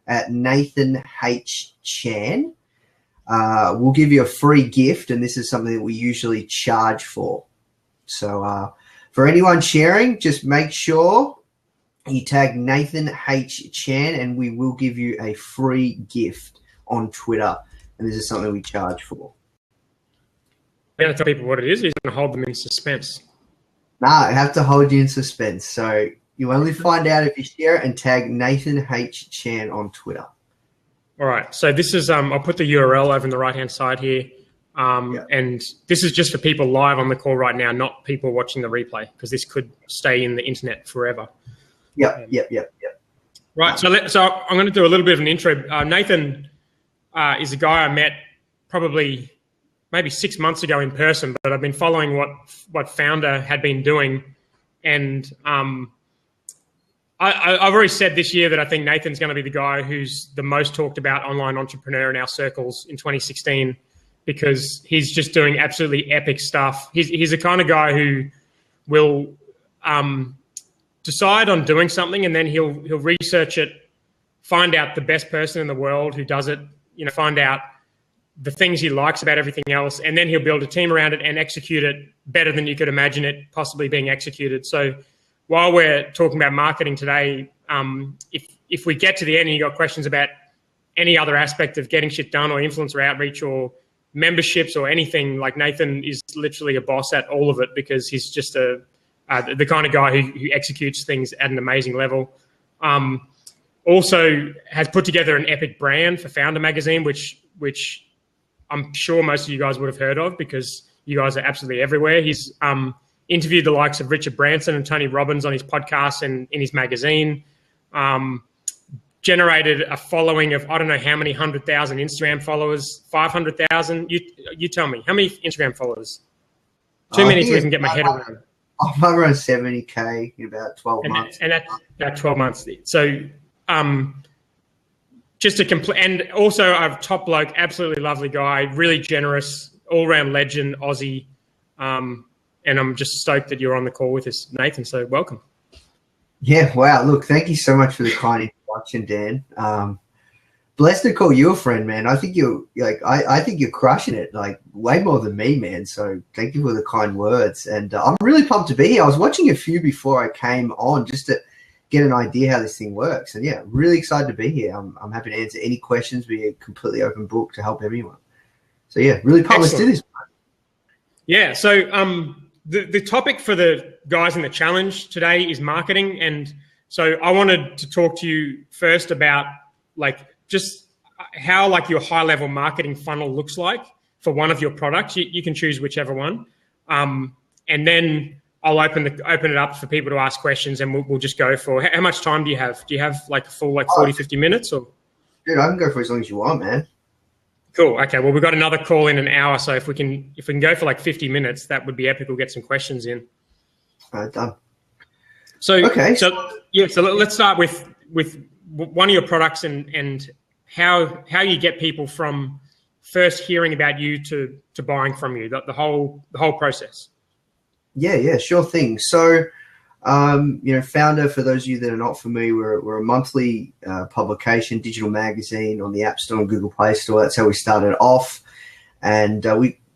at Nathan H. Chan. We'll give you a free gift, and this is something that we usually charge for. So for anyone sharing, just make sure you tag Nathan H. Chan, and we will give you a free gift on Twitter. And this is something we charge for. I'm going to tell people what it is. He's going to hold them in suspense. Nah, I have to hold you in suspense. So you only find out if you share it and tag Nathan H. Chan on Twitter. All right. So this is, I'll put the URL over on the right-hand side here. And this is just for people live on the call right now, not people watching the replay, because this could stay in the internet forever. Yep. Right. So I'm going to do a little bit of an intro. Nathan is a guy I met probably maybe 6 months ago in person, but I've been following what Foundr had been doing. And I've already said this year that I think Nathan's going to be the guy who's the most talked about online entrepreneur in our circles in 2016, because he's just doing absolutely epic stuff. He's the kind of guy who will decide on doing something, and then he'll research it, find out the best person in the world who does it, find out the things he likes about everything else, and then he'll build a team around it and execute it better than you could imagine it possibly being executed. So while we're talking about marketing today, if we get to the end and you got questions about any other aspect of getting shit done or influencer outreach or memberships or anything, like Nathan is literally a boss at all of it, because he's just the kind of guy who executes things at an amazing level. Also has put together an epic brand for Foundr Magazine, which I'm sure most of you guys would have heard of, because you guys are absolutely everywhere. He's interviewed the likes of Richard Branson and Tony Robbins on his podcast and in his magazine. Generated a following of I don't know how many 100,000 Instagram followers, 500,000. You tell me, how many Instagram followers? Too many to even get my head around. I'm around 70K in about 12 months. And that's about 12 months. So just a complete, and also a top bloke, absolutely lovely guy, really generous, all-round legend, Aussie. And I'm just stoked that you're on the call with us, Nathan. So welcome. Yeah, wow. Look, thank you so much for the kind introduction, Dan. Blessed to call you a friend, man. I think I think you're crushing it, like way more than me, man. So thank you for the kind words. And I'm really pumped to be here. I was watching a few before I came on just to get an idea how this thing works. And yeah, really excited to be here. I'm happy to answer any questions. We're a completely open book to help everyone. So yeah, really pumped. Let's do this. Yeah. So the topic for the guys in the challenge today is marketing. And so I wanted to talk to you first about just how your high level marketing funnel looks like for one of your products. You can choose whichever one. And then I'll open it up for people to ask questions, and we'll just go for how much time do you have? Do you have a full 40, 50 minutes or? Dude, I can go for as long as you want, man. Cool. Okay. Well, we've got another call in an hour. So if we can go for 50 minutes, that would be epic. We'll get some questions in. All right, done. So, okay. So let's start with one of your products and how you get people from first hearing about you to buying from you, the whole process. Yeah, sure thing. So, Foundr, for those of you that are not familiar, we're a monthly publication, digital magazine on the App Store and Google Play Store. That's how we started off. And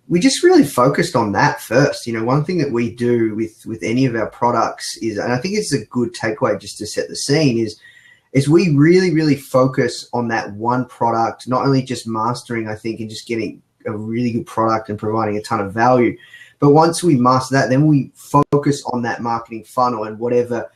we just really focused on that first. One thing that we do with any of our products is, and I think it's a good takeaway just to set the scene, is we really, really focus on that one product, not only just mastering, I think, and just getting a really good product and providing a ton of value. But once we master that, then we focus on that marketing funnel and whatever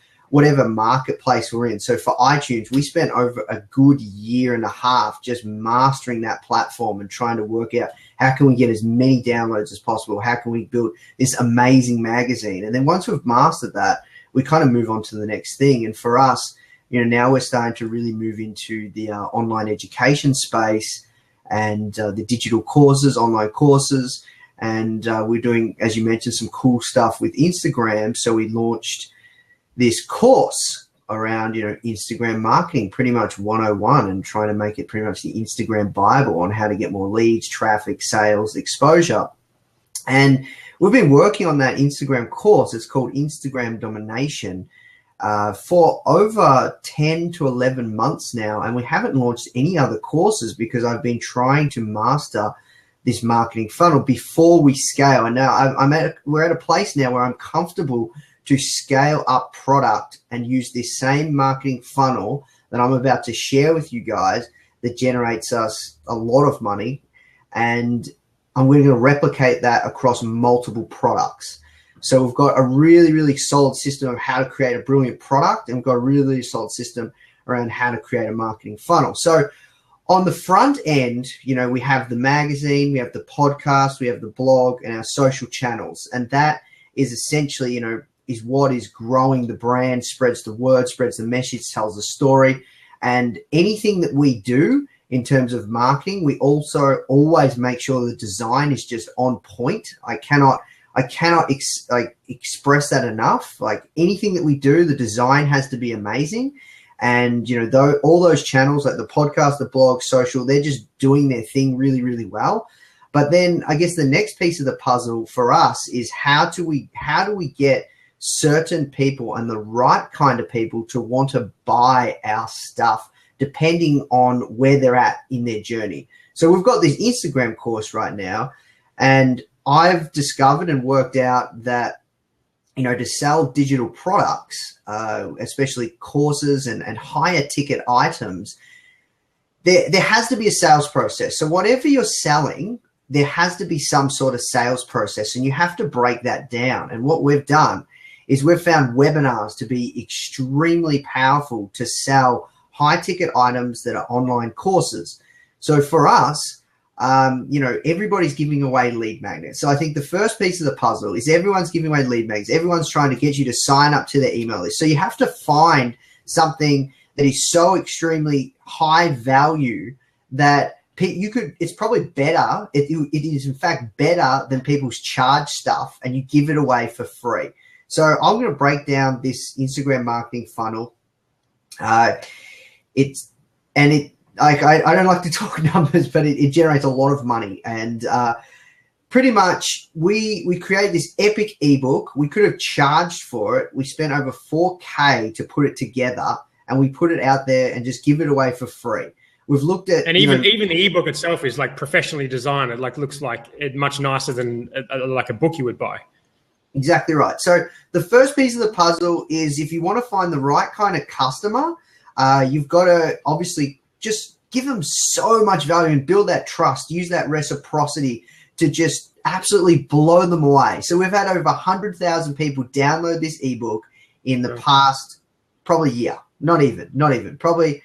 marketplace we're in. So for iTunes, we spent over a good year and a half just mastering that platform and trying to work out how can we get as many downloads as possible? How can we build this amazing magazine? And then once we've mastered that, we kind of move on to the next thing. And for us, now we're starting to really move into the online education space and the digital courses, online courses. And we're doing, as you mentioned, some cool stuff with Instagram. So we launched this course around, Instagram marketing, pretty much 101, and trying to make it pretty much the Instagram Bible on how to get more leads, traffic, sales, exposure. And we've been working on that Instagram course. It's called Instagram Domination. for over 10 to 11 months now, and we haven't launched any other courses because I've been trying to master this marketing funnel before we scale. And now we're at a place now where I'm comfortable to scale up product and use this same marketing funnel that I'm about to share with you guys that generates us a lot of money. And I'm going to replicate that across multiple products. So we've got a really, really solid system of how to create a brilliant product, and we've got a really, really solid system around how to create a marketing funnel. So on the front end, we have the magazine, we have the podcast, we have the blog, and our social channels. And that is essentially, is what is growing the brand, spreads the word, spreads the message, tells the story. And anything that we do in terms of marketing, we also always make sure the design is just on point. I cannot express that enough. Like anything that we do, the design has to be amazing. And, all those channels like the podcast, the blog, social, they're just doing their thing really, really well. But then I guess the next piece of the puzzle for us is how do we get certain people and the right kind of people to want to buy our stuff depending on where they're at in their journey. So we've got this Instagram course right now, and I've discovered and worked out that, to sell digital products, especially courses and higher ticket items, there has to be a sales process. So whatever you're selling, there has to be some sort of sales process, and you have to break that down. And what we've done is we've found webinars to be extremely powerful to sell high ticket items that are online courses. So for us, everybody's giving away lead magnets. So I think the first piece of the puzzle is everyone's giving away lead magnets. Everyone's trying to get you to sign up to their email list. So you have to find something that is so extremely high value that it's probably better. It is in fact better than people's charge stuff, and you give it away for free. So I'm going to break down this Instagram marketing funnel. I don't like to talk numbers, but it generates a lot of money. And pretty much we create this epic ebook. We could have charged for it. We spent over $4,000 to put it together, and we put it out there and just give it away for free. We've looked at, and even the ebook itself is like professionally designed. It looks like it much nicer than like a book you would buy. Exactly right. So the first piece of the puzzle is if you want to find the right kind of customer, you've got to obviously just give them so much value and build that trust, use that reciprocity to just absolutely blow them away. So we've had over 100,000 people download this ebook in the past probably year. Not even, probably,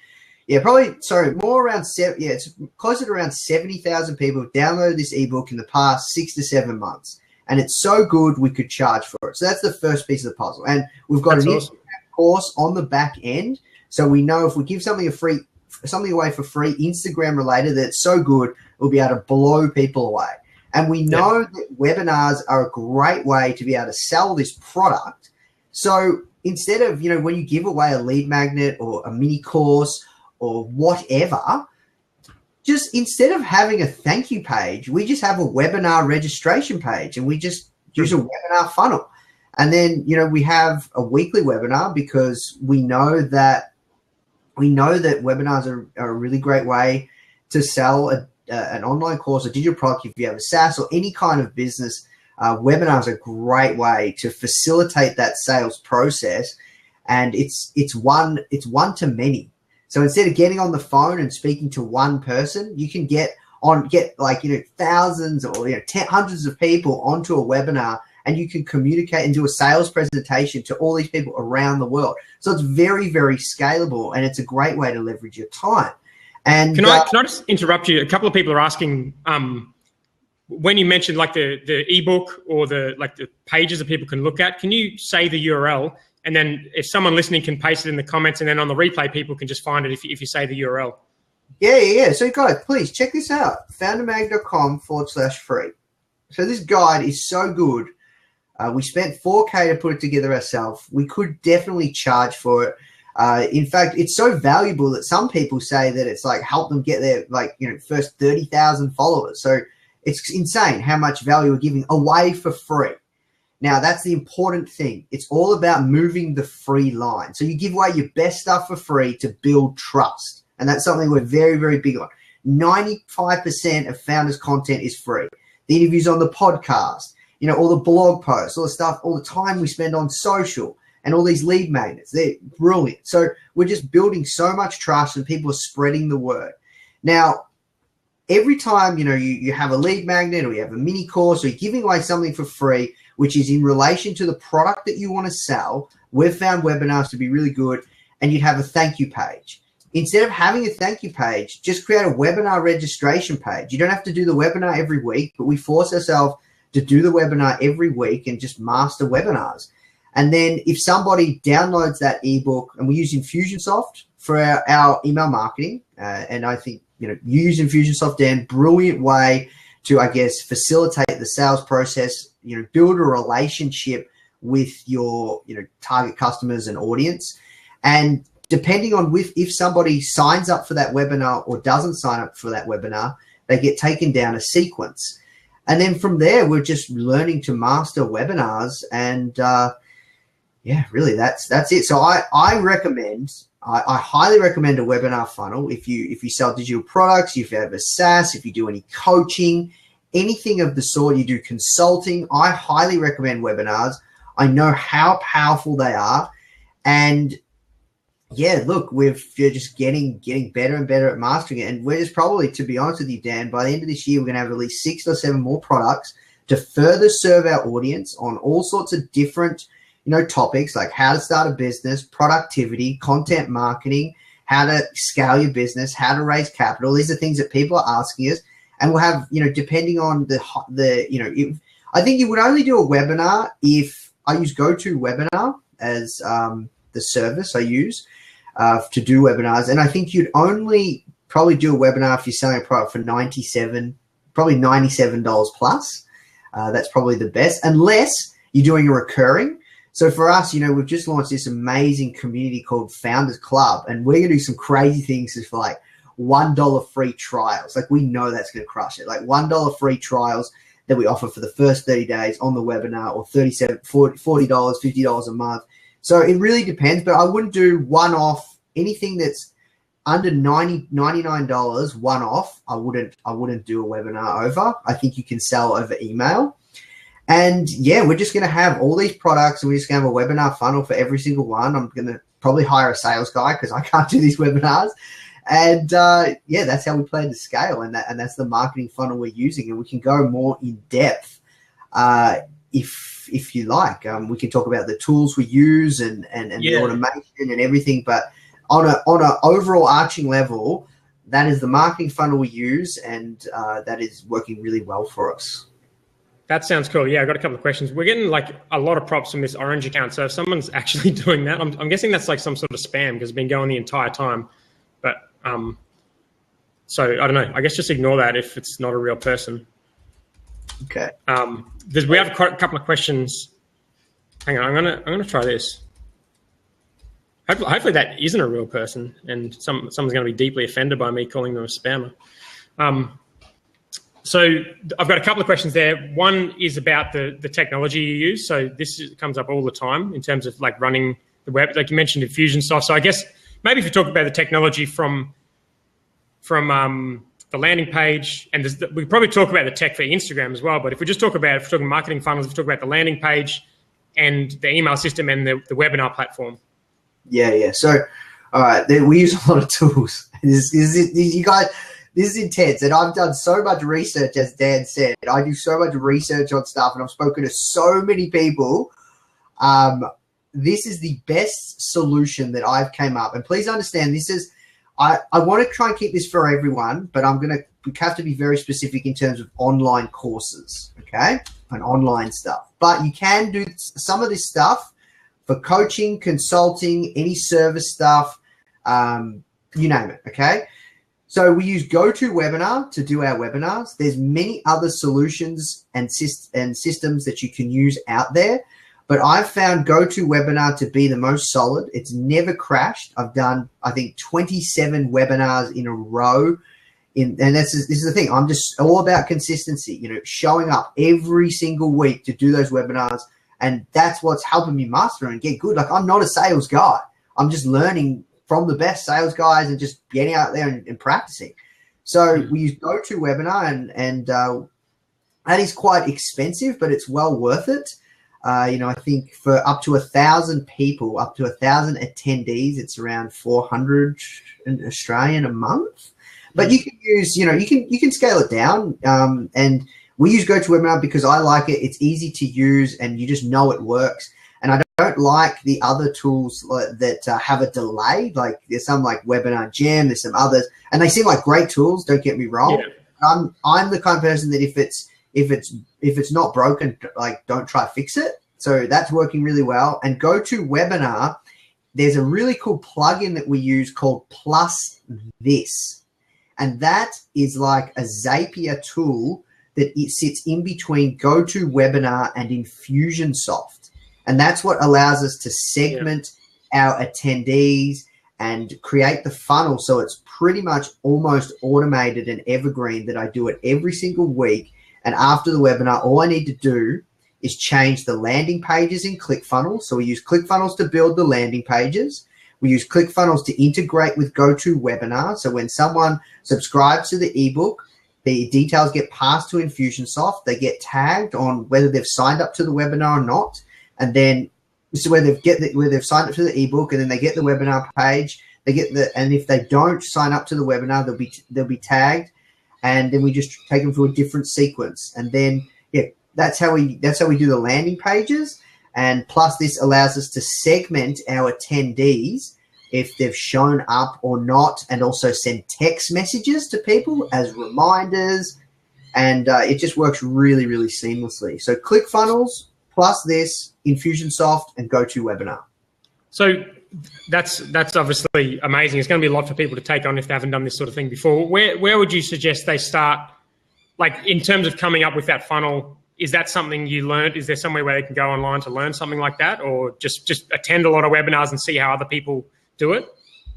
more around it's closer to around 70,000 people downloaded this ebook in the past 6 to 7 months. And it's so good we could charge for it. So that's the first piece of the puzzle. And we've got an awesome course on the back end. So we know if we give something away for free, Instagram related, that's so good, we'll be able to blow people away. And we know that webinars are a great way to be able to sell this product. So instead of, when you give away a lead magnet or a mini course or whatever, just instead of having a thank you page, we just have a webinar registration page, and we just use a webinar funnel. And then, we have a weekly webinar because we know that webinars are a really great way to sell an online course, a digital product. If you have a SaaS or any kind of business, webinars are a great way to facilitate that sales process. And it's one to many. So instead of getting on the phone and speaking to one person, you can get thousands or hundreds of people onto a webinar, and you can communicate and do a sales presentation to all these people around the world. So it's very, very scalable, and it's a great way to leverage your time. And can I just interrupt you? A couple of people are asking, when you mentioned like the ebook or the pages that people can look at, can you say the URL? And then if someone listening can paste it in the comments, and then on the replay, people can just find it if you say the URL. Yeah. So guys, please check this out. foundrmag.com/free. So this guide is so good. We spent $4,000 to put it together ourselves. We could definitely charge for it. In fact, it's so valuable that some people say that it's like helped them get their first 30,000 followers. So it's insane how much value we're giving away for free. Now, that's the important thing. It's all about moving the free line. So you give away your best stuff for free to build trust. And that's something we're very, very big on. 95% of Foundr's content is free. The interviews on the podcast, all the blog posts, all the stuff, all the time we spend on social and all these lead magnets. They're brilliant. So we're just building so much trust and people are spreading the word. Now, every time, you have a lead magnet or you have a mini course or you're giving away something for free, which is in relation to the product that you want to sell, we've found webinars to be really good, and you'd have a thank you page. Instead of having a thank you page, just create a webinar registration page. You don't have to do the webinar every week, but we force ourselves to do the webinar every week and just master webinars. And then if somebody downloads that ebook, and we use Infusionsoft for our email marketing, and I think, you use Infusionsoft, Dan, brilliant way to, I guess, facilitate the sales process, build a relationship with your, target customers and audience. And depending on if somebody signs up for that webinar or doesn't sign up for that webinar, they get taken down a sequence. And then from there, we're just learning to master webinars. And really, that's it. So I highly recommend a webinar funnel. If you sell digital products, if you have a SaaS, if you do any coaching, anything of the sort, you do consulting, I highly recommend webinars. I know how powerful they are. And yeah, look, we're just getting better and better at mastering it. And we're just probably, to be honest with you, Dan, by the end of this year, we're going to have at least 6 or 7 more products to further serve our audience on all sorts of different, topics like how to start a business, productivity, content marketing, how to scale your business, how to raise capital. These are things that people are asking us. And we'll have, depending on I think you would only do a webinar if I use GoToWebinar as the service I use to do webinars. And I think you'd only probably do a webinar if you're selling a product for $97 plus. That's probably the best, unless you're doing a recurring. So for us, we've just launched this amazing community called Founders Club, and we're going to do some crazy things for like $1 free trials. Like, we know that's going to crush it. Like $1 free trials that we offer for the first 30 days on the webinar, or $40, $50 a month. So it really depends, but I wouldn't do one-off. Anything that's under $99 one-off, I wouldn't do a webinar over. I think you can sell over email. And yeah, we're just going to have all these products, and we're just going to have a webinar funnel for every single one. I'm going to probably hire a sales guy because I can't do these webinars. And that's how we plan to scale, and that's the marketing funnel we're using. And we can go more in depth if you like. We can talk about the tools we use and the automation and everything. But on an overall arching level, that is the marketing funnel we use, and that is working really well for us. That sounds cool. Yeah, I got a couple of questions. We're getting like a lot of props from this Orange account. So if someone's actually doing that, I'm guessing that's like some sort of spam because it's been going the entire time. But so I don't know. I guess just ignore that if it's not a real person. Okay. We have a couple of questions. Hang on, I'm gonna try this. Hopefully that isn't a real person, and someone's going to be deeply offended by me calling them a spammer. So I've got a couple of questions there. One is about the technology you use. So this comes up all the time in terms of like running the web, like you mentioned Infusionsoft. So I guess maybe if you talk about the technology from the landing page, and we probably talk about the tech for Instagram as well. But if we're talking marketing funnels, if we talk about the landing page and the email system and the webinar platform. Yeah. So, all right, we use a lot of tools. You guys, this is intense, and I've done so much research, as Dan said. I do so much research on stuff, and I've spoken to so many people. This is the best solution that I've came up, and please understand, this is. I want to try and keep this for everyone, but we have to be very specific in terms of online courses, okay, and online stuff. But you can do some of this stuff for coaching, consulting, any service stuff, you name it, okay? So we use GoToWebinar to do our webinars. There's many other solutions and systems that you can use out there, but I've found GoToWebinar to be the most solid. It's never crashed. I've done, I think, 27 webinars in a row. And this is the thing. I'm just all about consistency, showing up every single week to do those webinars And that's what's helping me master and get good. Like, I'm not a sales guy. I'm just learning from the best sales guys and just getting out there and practicing. So we use GoToWebinar, and that is quite expensive, but it's well worth it. I think for up to 1,000 people, up to 1,000 attendees, it's around 400 Australian a month. But you can use, you can scale it down. And we use GoToWebinar because I like it. It's easy to use, and you just know it works. And I don't like the other tools that have a delay. Like, there's some like Webinar Jam, there's some others, and they seem like great tools. Don't get me wrong. Yeah. I'm the kind of person that if it's not broken, like, don't try to fix it. So that's working really well. And GoToWebinar, there's a really cool plugin that we use called Plus This, and that is like a Zapier tool that it sits in between GoToWebinar and Infusionsoft. And that's what allows us to segment our attendees and create the funnel. So it's pretty much almost automated and evergreen that I do it every single week. And after the webinar, all I need to do is change the landing pages in ClickFunnels. So we use ClickFunnels to build the landing pages. We use ClickFunnels to integrate with GoToWebinar. So when someone subscribes to the ebook, the details get passed to Infusionsoft. They get tagged on whether they've signed up to the webinar or not. And then this is where they've signed up to the ebook, and then they get the webinar page. And if they don't sign up to the webinar, they'll be tagged, and then we just take them through a different sequence. And then that's how we do the landing pages. And plus, this allows us to segment our attendees if they've shown up or not, and also send text messages to people as reminders. And it just works really, really seamlessly. So ClickFunnels, Plus This, Infusionsoft, and GoToWebinar. So that's obviously amazing. It's going to be a lot for people to take on if they haven't done this sort of thing before. Where would you suggest they start, like, in terms of coming up with that funnel? Is that something you learned? Is there somewhere where they can go online to learn something like that, or just attend a lot of webinars and see how other people do it?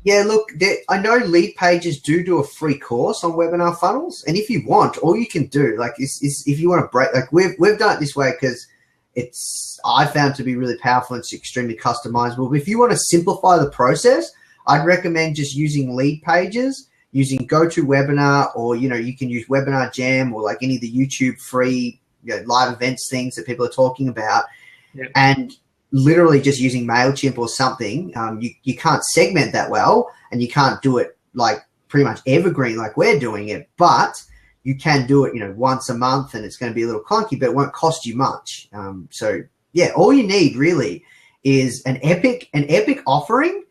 Yeah, look, I know Lead Pages do a free course on webinar funnels, and if you want, all you can do, like, is if you want to break, like, we've done it this way because I found to be really powerful and it's extremely customizable. But if you want to simplify the process, I'd recommend just using Lead Pages, using GoToWebinar, or, you can use Webinar Jam, or like any of the YouTube free live events things that people are talking about. And literally just using MailChimp or something. You can't segment that well, and you can't do it like pretty much evergreen like we're doing it, but you can do it, once a month, and it's going to be a little clunky, but it won't cost you much. So yeah, all you need really is an epic offering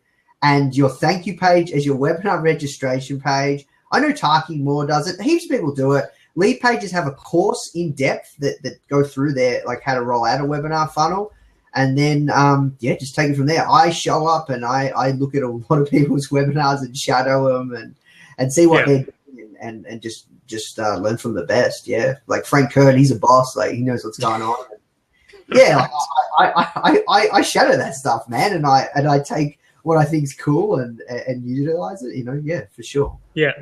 and your thank you page as your webinar registration page. I know Taki Moore does it. Heaps of people do it. Lead Pages have a course in depth that go through there, like how to roll out a webinar funnel. And then, just take it from there. I show up and I look at a lot of people's webinars and shadow them and see what they're doing and just learn from the best. Yeah. Like Frank Kern, he's a boss. Like, he knows what's going on. Yeah. I shadow that stuff, man. And I take what I think is cool and utilize it, yeah, for sure. Yeah.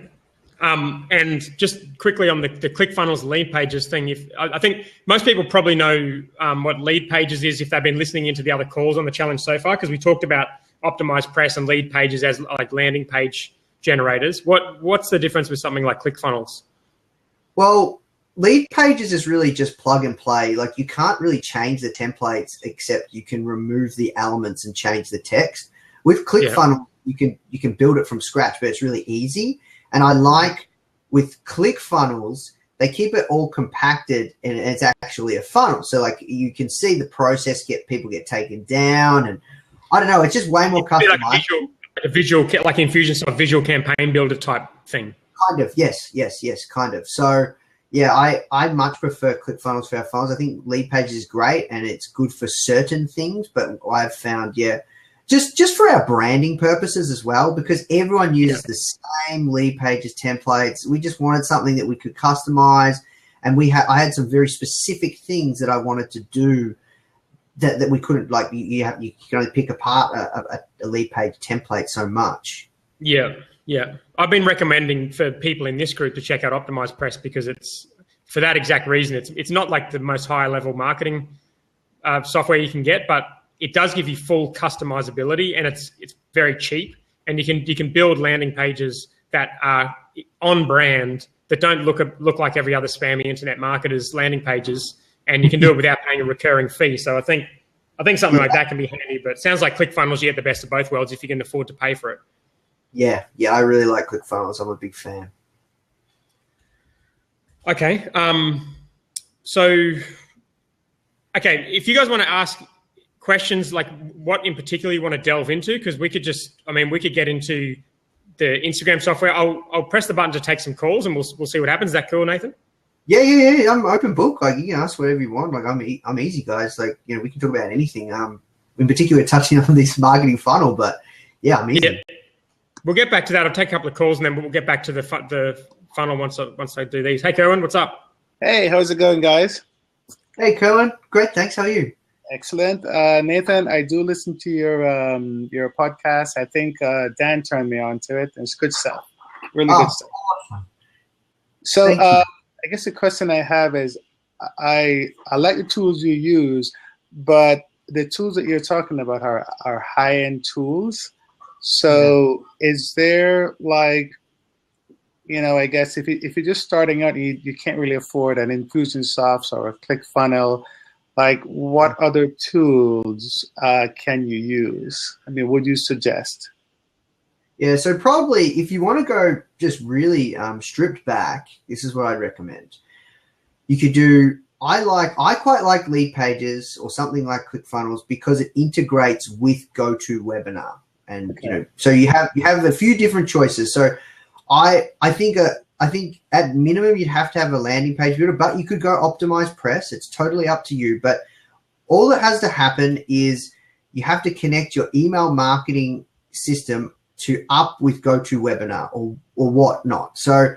And just quickly on the ClickFunnels Lead Pages thing, I think most people probably know what Lead Pages is if they've been listening into the other calls on the challenge so far, because we talked about Optimized Press and Lead Pages as like landing page generators. What's the difference with something like ClickFunnels? Well, Lead Pages is really just plug and play. Like, you can't really change the templates, except you can remove the elements and change the text. With ClickFunnels, you can build it from scratch, but it's really easy. And I like with ClickFunnels, they keep it all compacted and it's actually a funnel. So like you can see the process, people get taken down, and I don't know, it's just way more customized. Like a visual, like Infusionsoft visual campaign builder type thing. Kind of, yes, kind of. So yeah, I much prefer ClickFunnels for our funnels. I think Lead Pages is great and it's good for certain things, but I've found, just for our branding purposes as well, because everyone uses the same Lead Pages templates. We just wanted something that we could customize, and I had some very specific things that I wanted to do that we couldn't, like, you can only pick apart a Lead Page template so much. Yeah. I've been recommending for people in this group to check out Optimized Press because it's for that exact reason. It's not like the most high level marketing software you can get, but it does give you full customizability, and it's very cheap. And you can build landing pages that are on brand, that don't look like every other spammy internet marketer's landing pages, and you can do it without paying a recurring fee. So I think something like that can be handy. But it sounds like ClickFunnels, you get the best of both worlds if you can afford to pay for it. Yeah, I really like ClickFunnels. I'm a big fan. Okay, if you guys want to ask questions, like what in particular you want to delve into, because we could get into the Instagram software. I'll press the button to take some calls, and we'll see what happens. Is that cool, Nathan? Yeah. I'm open book. Like, you can ask whatever you want. Like, I'm easy, guys. Like, we can talk about anything. In particular, touching on this marketing funnel, but yeah, I'm easy. Yeah. We'll get back to that. I'll take a couple of calls, and then we'll get back to the funnel once I do these. Hey, Kerwin, what's up? Hey, how's it going, guys? Hey, Kerwin. Great, thanks. How are you? Excellent. Nathan, I do listen to your podcast. I think Dan turned me on to it. It's good stuff. Really good stuff. Awesome. So I guess the question I have is, I like the tools you use, but the tools that you're talking about are high-end tools. So is there, like, I guess if you're just starting out, you can't really afford an Infusionsoft or a ClickFunnels. Like, what other tools can you use? I mean, would you suggest? Yeah, so probably if you want to go just really stripped back, this is what I'd recommend. You could do, I quite like Lead Pages or something like ClickFunnels because it integrates with GoToWebinar. And, so you have a few different choices. So I think at minimum you'd have to have a landing page builder, but you could go Optimize Press. It's totally up to you. But all that has to happen is you have to connect your email marketing system up with GoToWebinar or whatnot. So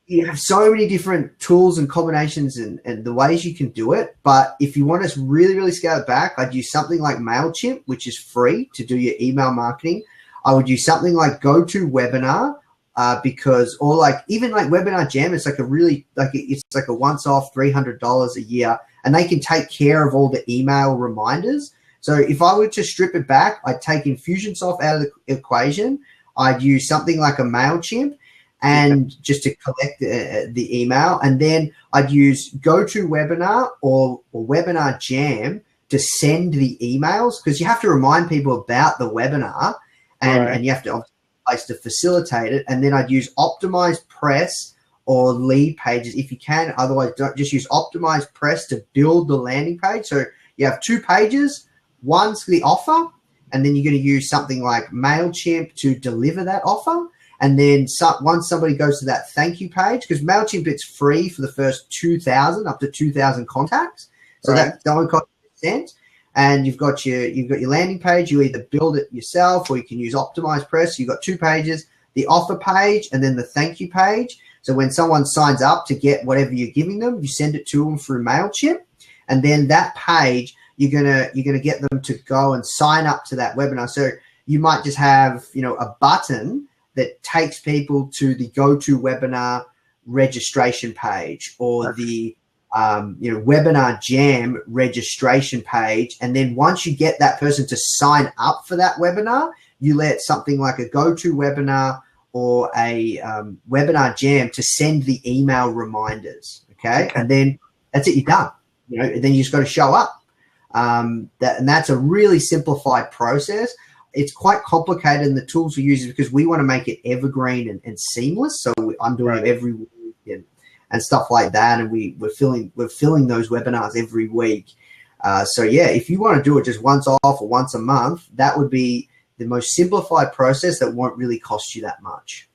you have so many different tools and combinations and the ways you can do it. But if you want to really, really scale it back, I'd use something like MailChimp, which is free to do your email marketing. I would use something like GoToWebinar or like even like Webinar Jam. It's like it's like a once off $300 a year, and they can take care of all the email reminders. So if I were to strip it back, I'd take Infusionsoft out of the equation. I'd use something like a MailChimp and just to collect the email, and then I'd use GoToWebinar or Webinar Jam to send the emails, because you have to remind people about the webinar. And you have to obviously place to facilitate it. And then I'd use Optimize Press or Lead Pages if you can. Otherwise, don't just use Optimize Press to build the landing page. So you have 2 pages. One's the offer, and then you're going to use something like MailChimp to deliver that offer. And then once somebody goes to that thank you page, because MailChimp, it's free for the first 2,000, up to 2,000 contacts. So that only costs $0.01. And you've got your landing page. You either build it yourself or you can use Optimize Press. You've got 2 pages, the offer page and then the thank you page. So when someone signs up to get whatever you're giving them, you send it to them through MailChimp. And then that page, you're gonna get them to go and sign up to that webinar. So you might just have a button that takes people to the GoToWebinar registration page or the Webinar Jam registration page. And then once you get that person to sign up for that webinar, you let something like a GoToWebinar or a Webinar Jam to send the email reminders. Okay. And then that's it. You're done. And then you just got to show up. And that's a really simplified process. It's quite complicated in the tools we use because we want to make it evergreen and seamless. So I'm doing it every week and stuff like that, and we're filling those webinars every week. So yeah, if you want to do it just once off or once a month, that would be the most simplified process that won't really cost you that much.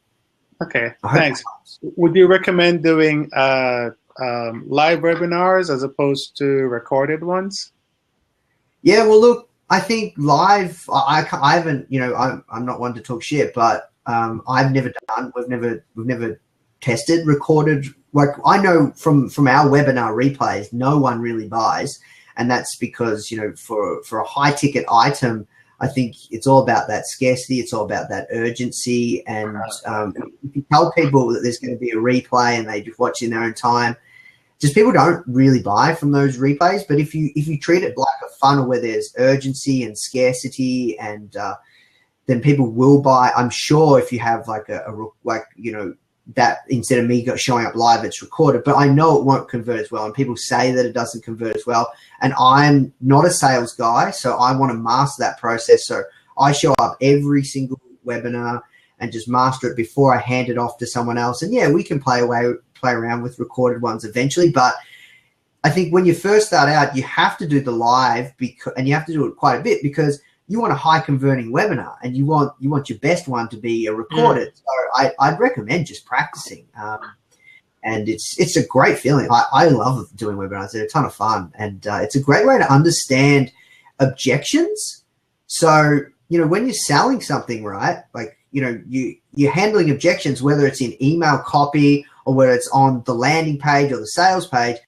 Okay, thanks. Would you recommend doing live webinars as opposed to recorded ones? Yeah, well, look, I think live. I haven't. I'm not one to talk shit, but I've never done. We've never tested recorded. Like, I know from our webinar replays, no one really buys, and that's because for a high ticket item, I think it's all about that scarcity. It's all about that urgency, and if you tell people that there's going to be a replay and they just watch in their own time, just people don't really buy from those replays. But if you treat it like a funnel where there's urgency and scarcity, and then people will buy. I'm sure if you have like that instead of me showing up live, it's recorded, but I know it won't convert as well. And people say that it doesn't convert as well. And I'm not a sales guy, so I want to master that process. So I show up every single webinar and just master it before I hand it off to someone else. And yeah, we can play around with recorded ones eventually. But I think when you first start out, you have to do the live and you have to do it quite a bit because you want a high converting webinar and you want your best one to be a recorded. So I'd recommend just practicing. And it's a great feeling. I love doing webinars. They're a ton of fun. And it's a great way to understand objections. So, when you're selling something, right, like, you're handling objections, whether it's in email copy or whether it's on the landing page or the sales page.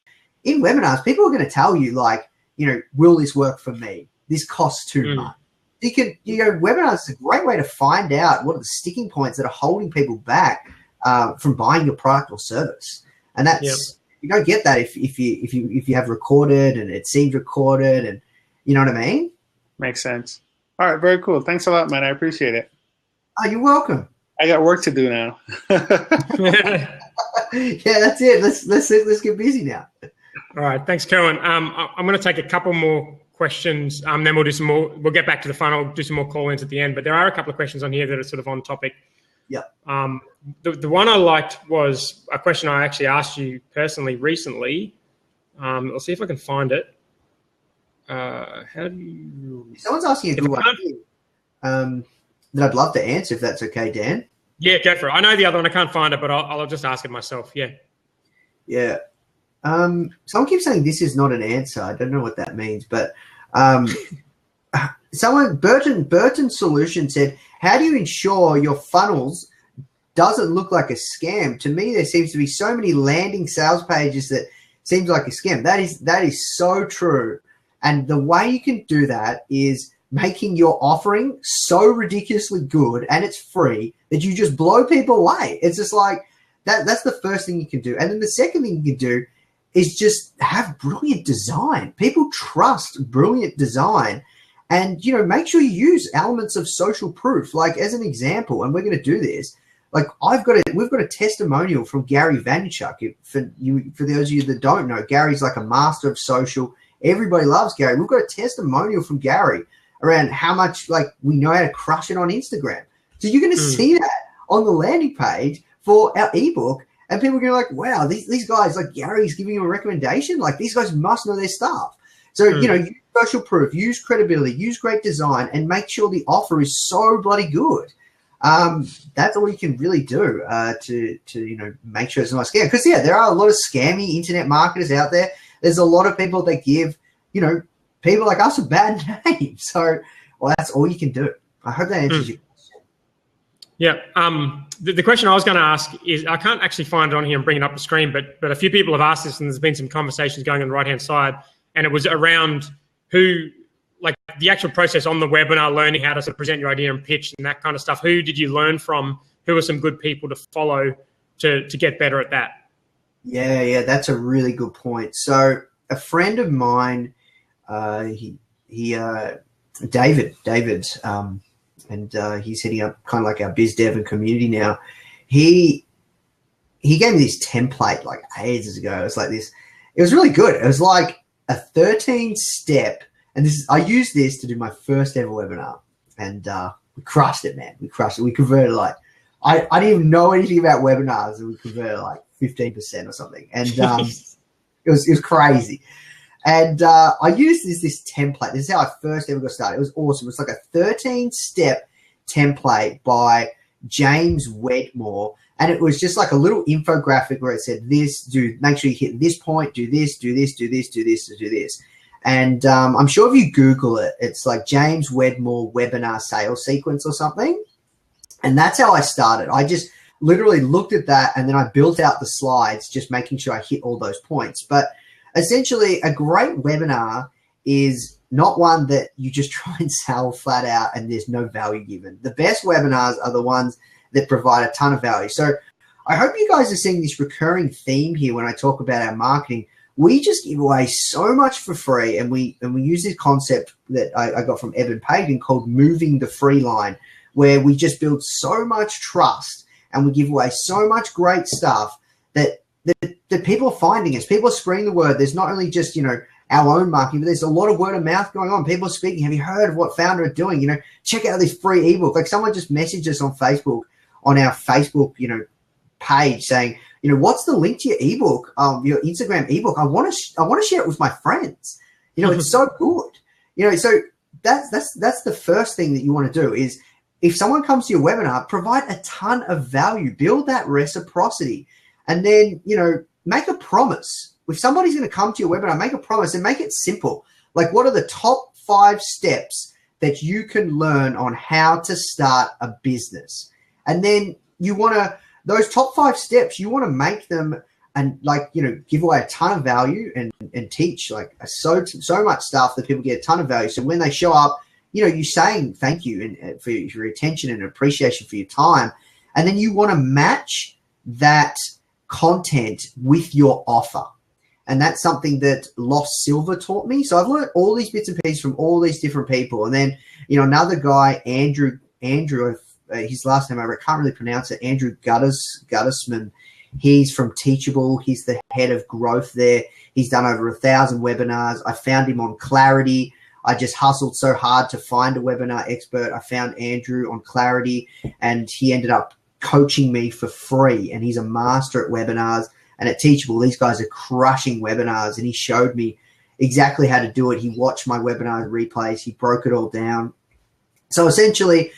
In webinars, people are going to tell you, like, will this work for me? This costs too much. Webinars is a great way to find out what are the sticking points that are holding people back from buying your product or service. And that's you don't get that if you have recorded and it seems recorded, and you know what I mean? Makes sense. All right, very cool. Thanks a lot, man. I appreciate it. Oh, you're welcome. I got work to do now. Yeah, that's it. Let's get busy now. All right, thanks, Cohen. I'm going to take a couple more questions. Then we'll do some more. We'll get back to the funnel, do some more call-ins at the end. But there are a couple of questions on here that are sort of on topic. Yeah. The one I liked was a question I actually asked you personally recently. I'll see if I can find it. How do you? Someone's asking a good one that I'd love to answer if that's okay, Dan. Yeah, go for it. I know the other one. I can't find it, but I'll just ask it myself. Yeah. Yeah. Someone keeps saying this is not an answer. I don't know what that means, but Burton Solution said, how do you ensure your funnels doesn't look like a scam? To me, there seems to be so many landing sales pages that seems like a scam. That is so true. And the way you can do that is making your offering so ridiculously good and it's free that you just blow people away. It's just like that's the first thing you can do. And then the second thing you can do is just have brilliant design. People trust brilliant design. And, make sure you use elements of social proof. Like, as an example, and we're going to do this, like we've got a testimonial from Gary Vaynerchuk. For those of you that don't know, Gary's like a master of social. Everybody loves Gary. We've got a testimonial from Gary around how much, like, we know how to crush it on Instagram. So you're going to see that on the landing page for our ebook. And people are going to be like, wow, these guys, like Gary's giving you a recommendation. Like, these guys must know their stuff. So, use social proof, use credibility, use great design, and make sure the offer is so bloody good. That's all you can really do to make sure it's not a scam. Because, there are a lot of scammy internet marketers out there. There's a lot of people that give, people like us a bad name. So, that's all you can do. I hope that answers your question. Yeah. The question I was going to ask is, I can't actually find it on here and bring it up the screen, but a few people have asked this, and there's been some conversations going on the right-hand side, and it was around like the actual process on the webinar, learning how to sort of present your idea and pitch and that kind of stuff. Who did you learn from? Who are some good people to follow to get better at that? Yeah, that's a really good point. So a friend of mine, David, and he's heading up kind of like our biz dev and community now. He gave me this template like ages ago. It was like this. It was really good. It was like a 13-step, and I used this to do my first ever webinar, and we crushed it, man. We crushed it. We converted I didn't even know anything about webinars, and we converted like 15% or something, and it was crazy. And I used this template. This is how I first ever got started. It was awesome. It's like a 13-step template by James Wedmore. And it was just like a little infographic where it said make sure you hit this point, do this, do this, do this, do this, do this. And I'm sure if you Google it, it's like James Wedmore webinar sales sequence or something. And that's how I started. I just literally looked at that, and then I built out the slides, just making sure I hit all those points. But essentially, a great webinar is not one that you just try and sell flat out and there's no value given. The best webinars are the ones that provide a ton of value. So I hope you guys are seeing this recurring theme here when I talk about our marketing. We just give away so much for free, and we use this concept that I got from Evan Pagan called moving the free line, where we just build so much trust and we give away so much great stuff that people are finding us. People are spreading the word. There's not only just, our own marketing, but there's a lot of word of mouth going on. People are speaking. Have you heard of what Foundr are doing? Check out this free ebook. Like someone just messaged us on Facebook, on our Facebook, page saying, what's the link to your ebook, your Instagram ebook? I want to share it with my friends. It's so good. So that's the first thing that you want to do is if someone comes to your webinar, provide a ton of value, build that reciprocity, and then, make a promise. If somebody's going to come to your webinar, make a promise and make it simple. Like, what are the top 5 steps that you can learn on how to start a business? And then you want to, those top 5 steps, you want to make them and give away a ton of value and teach so much stuff that people get a ton of value. So when they show up, you're saying thank you and for your attention and appreciation for your time. And then you want to match that content with your offer. And that's something that Lost Silver taught me. So I've learned all these bits and pieces from all these different people. And then, another guy, Andrew, his last name, I can't really pronounce it, Andrew Guttersman. He's from Teachable. He's the head of growth there. He's done over 1,000 webinars. I found him on Clarity. I just hustled so hard to find a webinar expert. I found Andrew on Clarity, and he ended up coaching me for free. And he's a master at webinars. And at Teachable, these guys are crushing webinars. And he showed me exactly how to do it. He watched my webinar replays. He broke it all down. So essentially,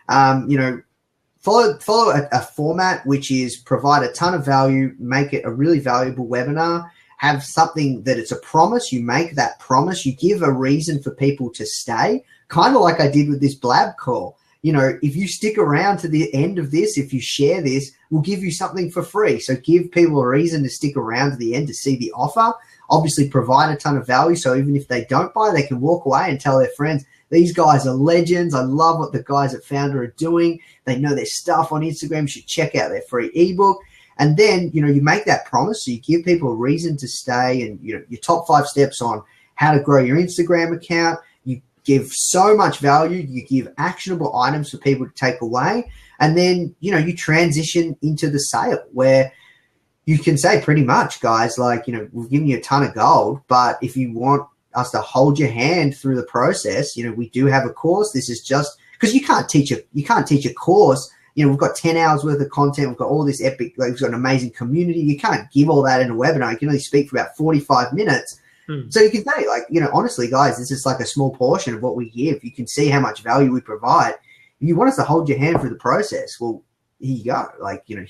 follow a format, which is provide a ton of value, make it a really valuable webinar, have something that it's a promise. You make that promise. You give a reason for people to stay, kind of like I did with this blab call. If you stick around to the end of this, if you share this, we'll give you something for free. So give people a reason to stick around to the end to see the offer. Obviously, provide a ton of value. So even if they don't buy, they can walk away and tell their friends, these guys are legends. I love what the guys at Foundr are doing. They know their stuff on Instagram. You should check out their free ebook. And then, you make that promise. So you give people a reason to stay, and, your top 5 steps on how to grow your Instagram account. You give so much value. You give actionable items for people to take away. And then, you transition into the sale where you can say pretty much, guys, we've given you a ton of gold, but if you want us to hold your hand through the process, we do have a course. This is just because you can't teach a course. We've got 10 hours worth of content. We've got all this epic, we've got an amazing community. You can't give all that in a webinar. You can only speak for about 45 minutes. So you can say, honestly, guys, this is like a small portion of what we give. You can see how much value we provide. If you want us to hold your hand through the process, well, here you go.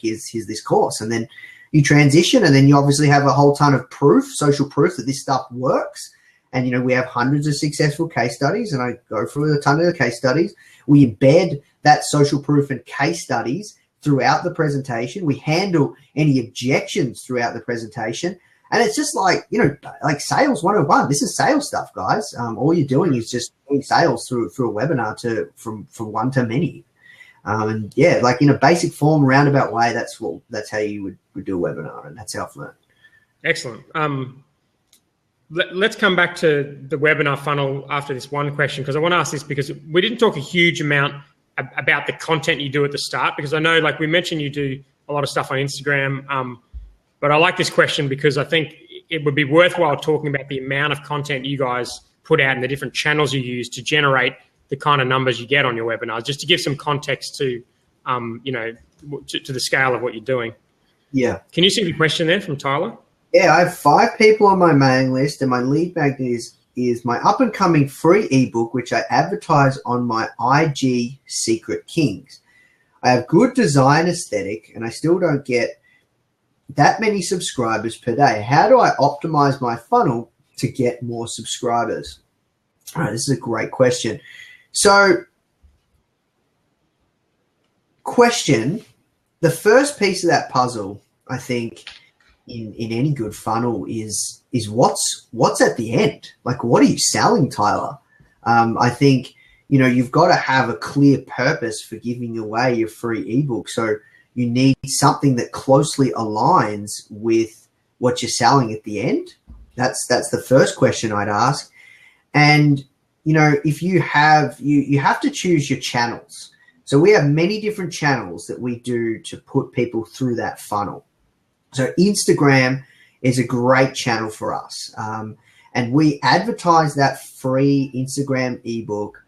Here's this course. And then you transition, and then you obviously have a whole ton of proof, social proof that this stuff works. And, we have hundreds of successful case studies, and I go through a ton of the case studies. We embed that social proof and case studies throughout the presentation. We handle any objections throughout the presentation. And it's just like sales 101. This is sales stuff, guys. All you're doing is just doing sales through a webinar from one to many. And yeah, in a basic form, roundabout way, that's how you would do a webinar, and that's how I've learned. Excellent. Let's come back to the webinar funnel after this one question, because I want to ask this because we didn't talk a huge amount about the content you do at the start, because I know, we mentioned, you do a lot of stuff on Instagram. But I like this question because I think it would be worthwhile talking about the amount of content you guys put out and the different channels you use to generate the kind of numbers you get on your webinars, just to give some context to, to the scale of what you're doing. Yeah. Can you see the question there from Tyler? Yeah, I have 5 people on my mailing list, and my lead magnet is my up-and-coming free ebook, which I advertise on my IG Secret Kings. I have good design aesthetic, and I still don't get that many subscribers per day. How do I optimize my funnel to get more subscribers? All right, this is a great question. So, the first piece of that puzzle, I think, in any good funnel is what's at the end? What are you selling, Tyler? I think, you've got to have a clear purpose for giving away your free ebook. So, you need something that closely aligns with what you're selling at the end. That's the first question I'd ask. And, you know, if you have, you have to choose your channels. So we have many different channels that we do to put people through that funnel. So Instagram is a great channel for us. And we advertise that free Instagram ebook,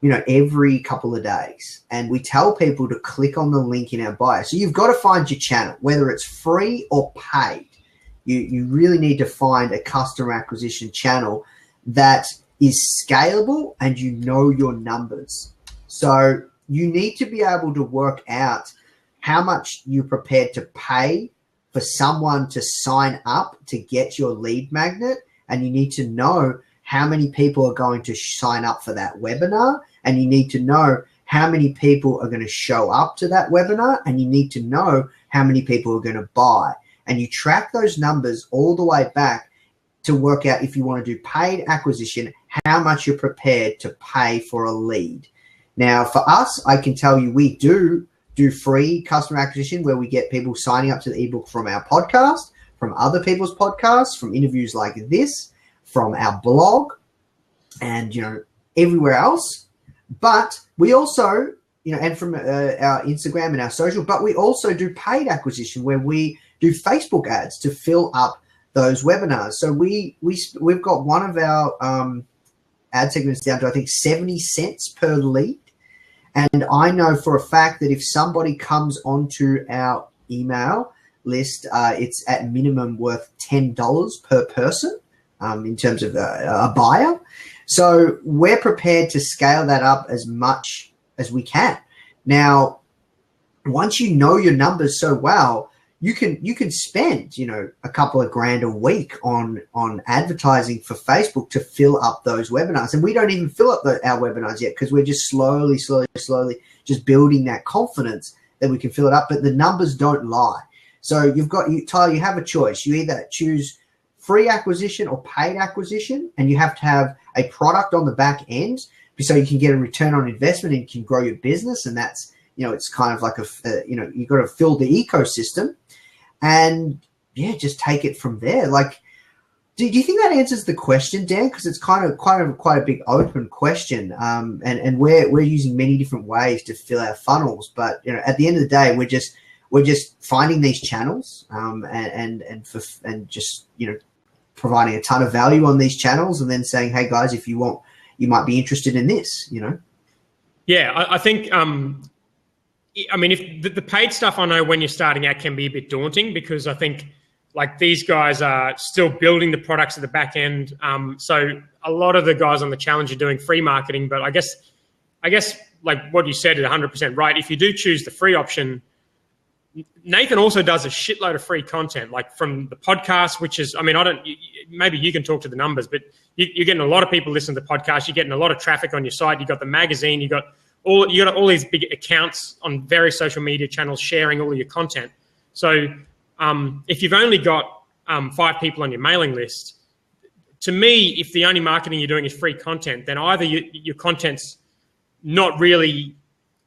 you know, every couple of days. And we tell people to click on the link in our bio. So you've got to find your channel, whether it's free or paid. You really need to find a customer acquisition channel that is scalable and you know your numbers. So you need to be able to work out how much you're prepared to pay for someone to sign up to get your lead magnet. And you need to know how many people are going to sign up for that webinar. And you need to know how many people are going to show up to that webinar. And you need to know how many people are going to buy. And you track those numbers all the way back to work out, if you want to do paid acquisition, how much you're prepared to pay for a lead. Now, for us, I can tell you we do free customer acquisition where we get people signing up to the ebook from our podcast, from other people's podcasts, from interviews like this, from our blog, and, you know, everywhere else. But we also, you know, and from our Instagram and our social, but we also do paid acquisition where we do Facebook ads to fill up those webinars. So we've got one of our ad segments down to, I think, 70 cents per lead. And I know for a fact that if somebody comes onto our email list, it's at minimum worth $10 per person in terms of a buyer. So we're prepared to scale that up as much as we can. Now, once you know your numbers so well, you can spend, you know, a couple of grand a week on advertising for Facebook to fill up those webinars. And we don't even fill up our webinars yet because we're just slowly just building that confidence that we can fill it up. But the numbers don't lie. So Tyler, you have a choice. You either choose free acquisition or paid acquisition, and you have to have a product on the back end so you can get a return on investment and you can grow your business. And that's, you know, it's kind of like you know, you've got to fill the ecosystem. And yeah, just take it from there. Like, do you think that answers the question, Dan? Because it's quite a big open question. And we're using many different ways to fill our funnels. But, you know, at the end of the day, we're just finding these channels and just, you know, providing a ton of value on these channels, and then saying, hey guys, if you want, you might be interested in this, you know? Yeah, I think. I mean, if the paid stuff, I know when you're starting out can be a bit daunting because I think like these guys are still building the products at the back end. So a lot of the guys on the challenge are doing free marketing, but I guess like what you said is 100% right. If you do choose the free option, Nathan also does a shitload of free content, like from the podcast, which is, I mean, maybe you can talk to the numbers, but you're getting a lot of people listening to the podcast. You're getting a lot of traffic on your site. You got the magazine, you got all these big accounts on various social media channels sharing all of your content. So if you've only got 5 people on your mailing list, to me, if the only marketing you're doing is free content, then either your content's not really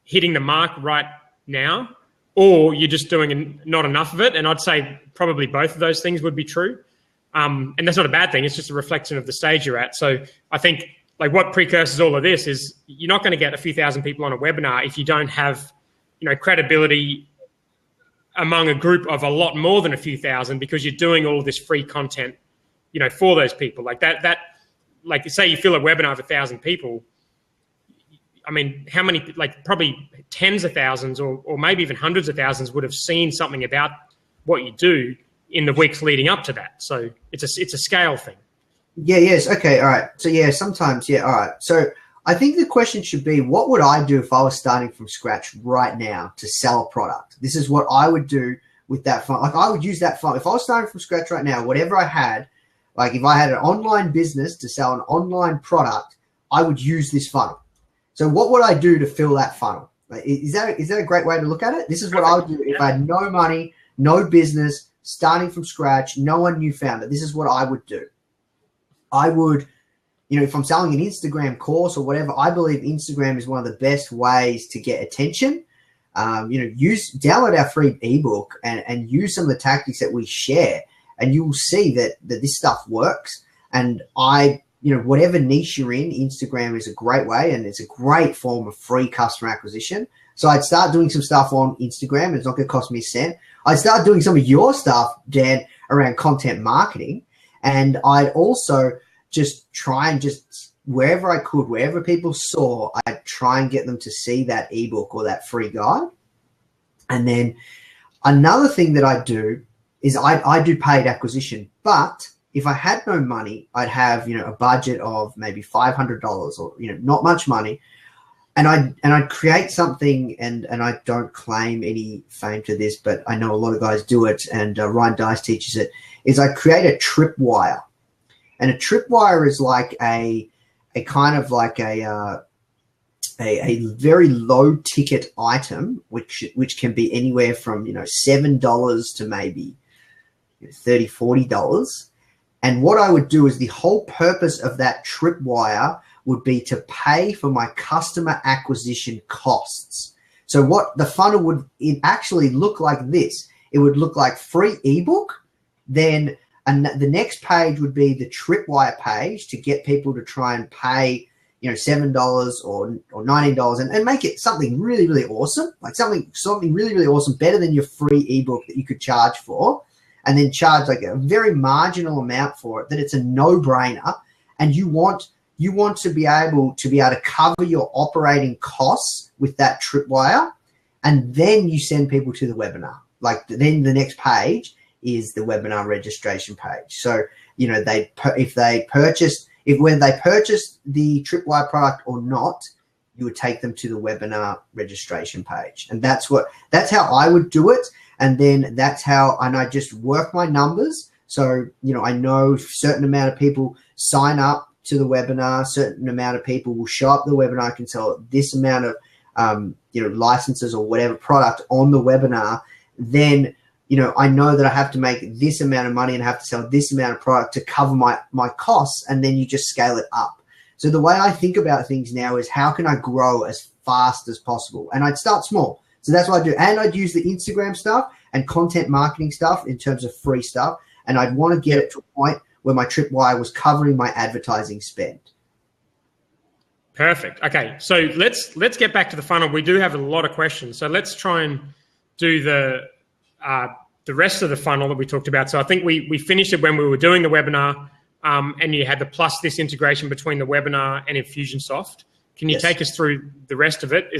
hitting the mark right now, or you're just doing not enough of it. And I'd say probably both of those things would be true. And that's not a bad thing. It's just a reflection of the stage you're at. So I think like what precurses all of this is you're not going to get a few thousand people on a webinar if you don't have, you know, credibility among a group of a lot more than a few thousand, because you're doing all of this free content, you know, for those people. Like that, like say you fill a webinar of 1,000 people. I mean, how many, like probably tens of thousands or maybe even hundreds of thousands would have seen something about what you do in the weeks leading up to that. So it's a scale thing. Yeah, yes. Okay. All right. So yeah, sometimes, yeah. All right. So I think the question should be, what would I do if I was starting from scratch right now to sell a product? This is what I would do with that funnel. Like I would use that funnel. If I was starting from scratch right now, whatever I had, like if I had an online business to sell an online product, I would use this funnel. So what would I do to fill that funnel? Like, is that a great way to look at it? This is what I would do if I had no money, no business, starting from scratch, no one knew Foundr. This is what I would do. I would, you know, if I'm selling an Instagram course or whatever, I believe Instagram is one of the best ways to get attention. download our free ebook and use some of the tactics that we share, and you will see that this stuff works. And whatever niche you're in, Instagram is a great way, and it's a great form of free customer acquisition. So I'd start doing some stuff on Instagram. It's not going to cost me a cent. I'd start doing some of your stuff, Dan, around content marketing. And I'd also just try and wherever I could, wherever people saw, I'd try and get them to see that ebook or that free guide. And then another thing that I do is I do paid acquisition. But if I had no money, I'd have, a budget of maybe $500 or, not much money. And I'd create something, and I don't claim any fame to this, but I know a lot of guys do it, and Ryan Dice teaches it, is I create a tripwire. And a tripwire is like a kind of like a very low ticket item, which can be anywhere from, $7 to maybe $30, $40. And what I would do is the whole purpose of that tripwire would be to pay for my customer acquisition costs. So what the funnel would actually look like this. It would look like free ebook. Then the next page would be the tripwire page to get people to try and pay, $7 or $19 and make it something really, really awesome, like something really, really awesome, better than your free ebook that you could charge for, and then charge like a very marginal amount for it, that it's a no-brainer. And you want to be able to cover your operating costs with that tripwire, and then you send people to the webinar. Like then the next page is the webinar registration page. So whether they purchased the tripwire product or not, you would take them to the webinar registration page, and that's how I would do it. And then I just work my numbers. So I know a certain amount of people sign up to the webinar, certain amount of people will show up to the webinar. I can sell this amount of licenses or whatever product on the webinar. Then I know that I have to make this amount of money and have to sell this amount of product to cover my costs, and then you just scale it up. So the way I think about things now is, how can I grow as fast as possible? And I'd start small. So that's what I do. And I'd use the Instagram stuff and content marketing stuff in terms of free stuff. And I'd want to get it to a point where my tripwire was covering my advertising spend. Perfect. Okay, so let's get back to the funnel. We do have a lot of questions, so let's try and do the rest of the funnel that we talked about. So I think we finished it when we were doing the webinar, and you had the plus this integration between the webinar and Infusionsoft. Can you take us through the rest of it?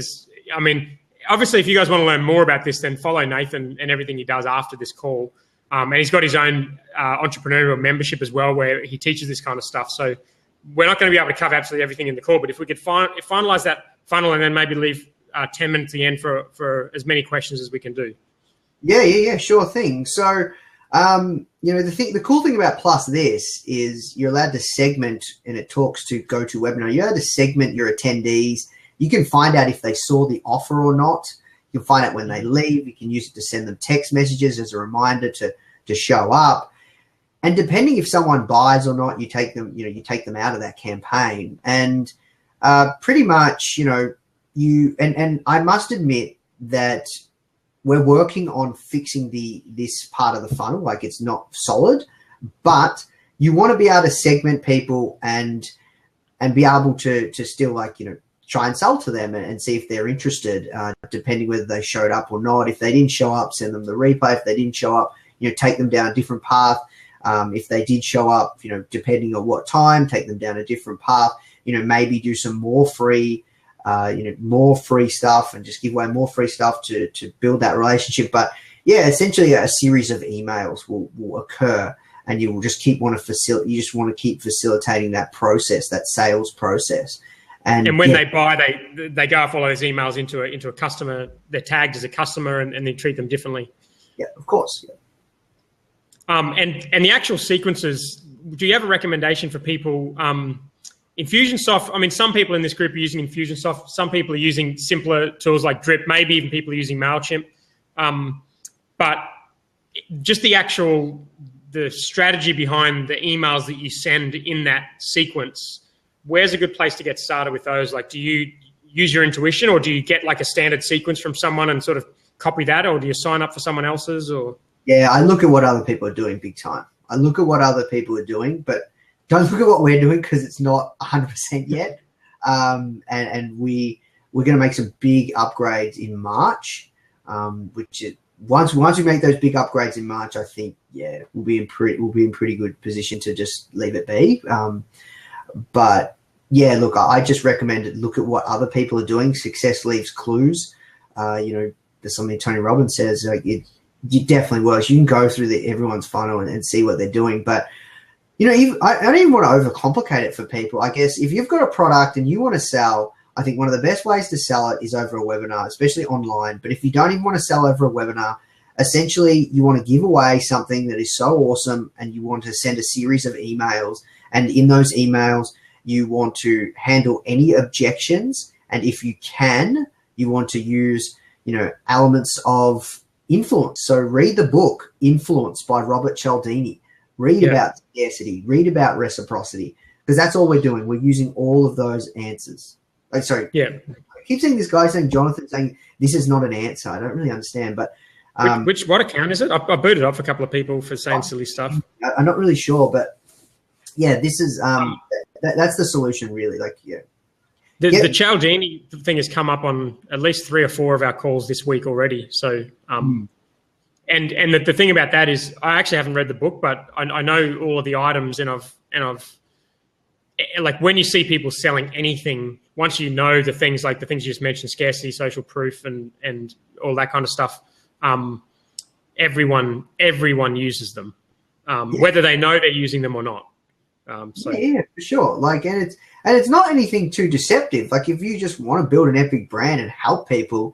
Obviously, if you guys want to learn more about this, then follow Nathan and everything he does after this call. And he's got his own entrepreneurial membership as well, where he teaches this kind of stuff. So we're not going to be able to cover absolutely everything in the call, but if we could finalize that funnel and then maybe leave 10 minutes at the end for as many questions as we can do. Yeah, sure thing. So, the cool thing about Plus this is you're allowed to segment, and it talks to GoToWebinar. You're allowed to segment your attendees. You can find out if they saw the offer or not. You'll find out when they leave. You can use it to send them text messages as a reminder to show up. And depending if someone buys or not, you take them out of that campaign. And pretty much, and I must admit that we're working on fixing this part of the funnel. Like, it's not solid, but you want to be able to segment people and be able to still try and sell to them and see if they're interested, depending whether they showed up or not. If they didn't show up, send them the replay. If they didn't show up, take them down a different path. If they did show up, depending on what time, take them down a different path. Maybe do some more free stuff and just give away more free stuff to build that relationship. But yeah, essentially a series of emails will occur, and you will just keep facilitating that process, that sales process. And when they buy, they go off all those emails into a customer. They're tagged as a customer, and they treat them differently. Yeah, of course. Yeah. And the actual sequences. Do you have a recommendation for people? Infusionsoft. Some people in this group are using Infusionsoft. Some people are using simpler tools like Drip. Maybe even people are using Mailchimp. But just the strategy behind the emails that you send in that sequence. Where's a good place to get started with those? Like, do you use your intuition, or do you get like a standard sequence from someone and sort of copy that, or do you sign up for someone else's? Or yeah, I look at what other people are doing big time. I look at what other people are doing, but don't look at what we're doing because it's not 100% yet. And we're going to make some big upgrades in March, which is, once we make those big upgrades in March, I think we'll be in pretty good position to just leave it be. But yeah, look, I just recommend it. Look at what other people are doing. Success leaves clues. There's something Tony Robbins says. Like it definitely works. You can go through everyone's funnel and see what they're doing. But I don't even want to overcomplicate it for people. I guess if you've got a product and you want to sell, I think one of the best ways to sell it is over a webinar, especially online. But if you don't even want to sell over a webinar, essentially you want to give away something that is so awesome, and you want to send a series of emails. And in those emails, you want to handle any objections. And if you can, you want to use, elements of influence. So read the book, Influence by Robert Cialdini. Read about scarcity, read about reciprocity, because that's all we're doing. We're using all of those answers. I keep seeing this guy saying, Jonathan, saying this is not an answer. I don't really understand, but what account is it? I booted off a couple of people for saying silly stuff. I'm not really sure, but yeah, this is that's the solution, really. The Cialdini thing has come up on at least 3 or 4 of our calls this week already. So, and the thing about that is, I actually haven't read the book, but I know all of the items, and I've like, when you see people selling anything, once you know the things you just mentioned, scarcity, social proof, and all that kind of stuff, everyone uses them, whether they know they're using them or not. Yeah, for sure. And it's not anything too deceptive. Like, if you just want to build an epic brand and help people,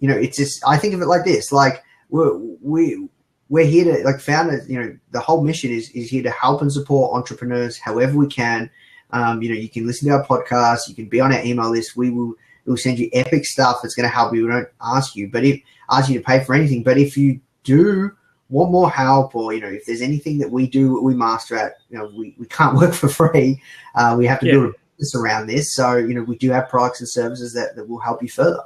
it's just, I think of it like this. Like, we're here to, like, Foundr, the whole mission is here to help and support entrepreneurs however we can. You can listen to our podcast, you can be on our email list. We'll send you epic stuff that's going to help you. We don't ask you to pay for anything. But if you do want more help, or if there's anything that we do, we master at, we can't work for free. We have to build a business around this. So we do have products and services that will help you further.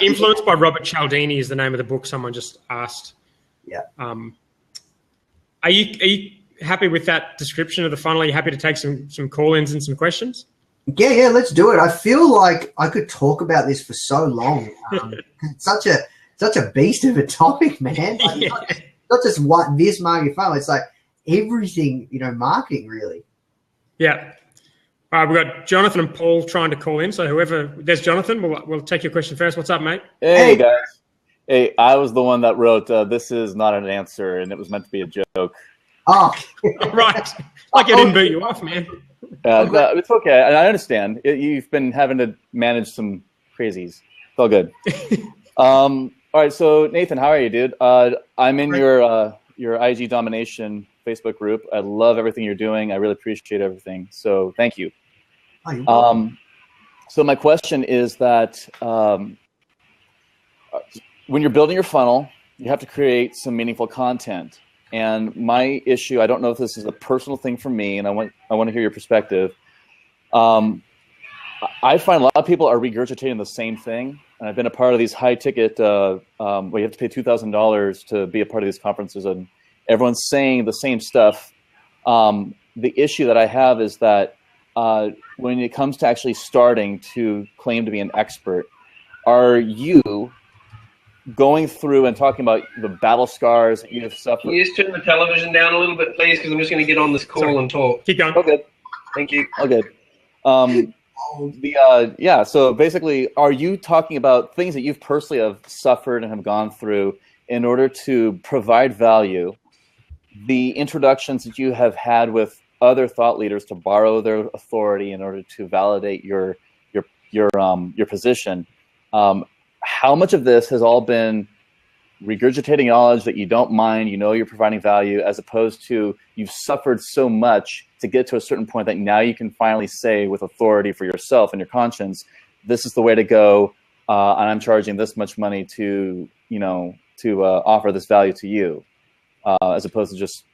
Influenced by Robert Cialdini is the name of the book. Someone just asked. Yeah. Are you happy with that description of the funnel? Are you happy to take some call-ins and some questions? Yeah, let's do it. I feel like I could talk about this for so long. It's such a beast of a topic, man. Like, not just this marketing funnel. It's like everything, marketing, really. Yeah. All right, we've got Jonathan and Paul trying to call in. So there's Jonathan. We'll take your question first. What's up, mate? Hey guys. Hey, I was the one that wrote, this is not an answer, and it was meant to be a joke. Oh. Right. Like, I didn't beat you off, man. No, it's okay. I understand. You've been having to manage some crazies. It's all good. All right, so Nathan, how are you, dude? I'm in your IG domination Facebook group. I love everything you're doing. I really appreciate everything. So thank you. So my question is that when you're building your funnel, you have to create some meaningful content. And my issue, I don't know if this is a personal thing for me, and I want to hear your perspective. I find a lot of people are regurgitating the same thing. And I've been a part of these high ticket, where you have to pay $2,000 to be a part of these conferences, and everyone's saying the same stuff. The issue that I have is that when it comes to actually starting to claim to be an expert, are you going through and talking about the battle scars that you have suffered? Can you just turn the television down a little bit, please? Because I'm just going to get on this call and talk. Keep going. Okay. Thank you. Okay. So basically, are you talking about things that you've personally have suffered and have gone through in order to provide value? The introductions that you have had with other thought leaders to borrow their authority in order to validate your position. How much of this has all been regurgitating knowledge that you don't mind, you're providing value, as opposed to you've suffered so much to get to a certain point that now you can finally say with authority for yourself and your conscience, this is the way to go, and I'm charging this much money to offer this value to you, as opposed to just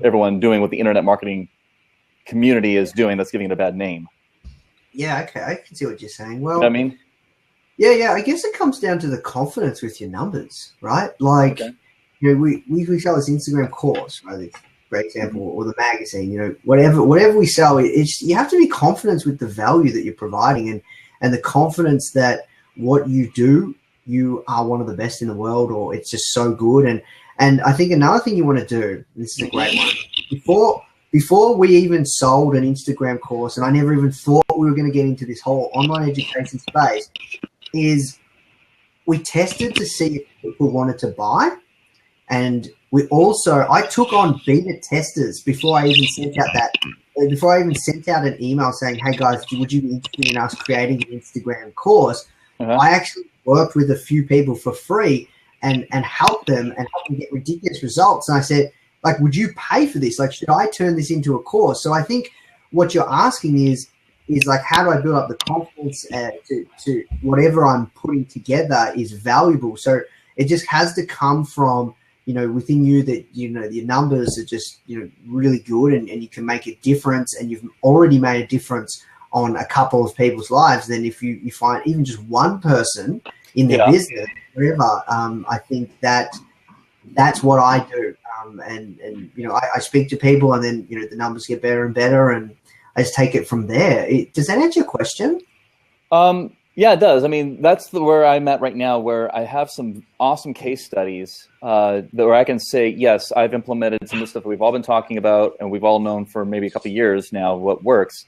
everyone doing what the internet marketing community is doing that's giving it a bad name. Yeah, okay, I can see what you're saying. Well, You know what I mean? yeah, I guess it comes down to the confidence with your numbers, right? Like, Okay. you know, we sell this Instagram course, right? For example, or the magazine, you know, whatever we sell, it's you have to be confident with the value that you're providing and the confidence that what you do, you are one of the best in the world, or it's just so good. And I think another thing you want to do, and this is a great one, before we even sold an Instagram course, and I never even thought we were going to get into this whole online education space, is we tested to see if people wanted to buy. And I took on beta testers before I even sent out an email saying, hey guys, would you be interested in us creating an Instagram course? Uh-huh. I actually worked with a few people for free and helped them get ridiculous results. And I said, like, would you pay for this? Like, should I turn this into a course? So I think what you're asking is like, how do I build up the confidence to whatever I'm putting together is valuable? So it just has to come from, you know, within you that, you know, your numbers are just, you know, really good and you can make a difference, and you've already made a difference on a couple of people's lives. Then if you find even just one person in their business, whatever, I think that's what I do. And you know, I speak to people, and then, you know, the numbers get better and better, and I just take it from there. Does that answer your question? Yeah, it does. I mean, that's where I'm at right now, where I have some awesome case studies where I can say, yes, I've implemented some of the stuff that we've all been talking about and we've all known for maybe a couple of years now what works.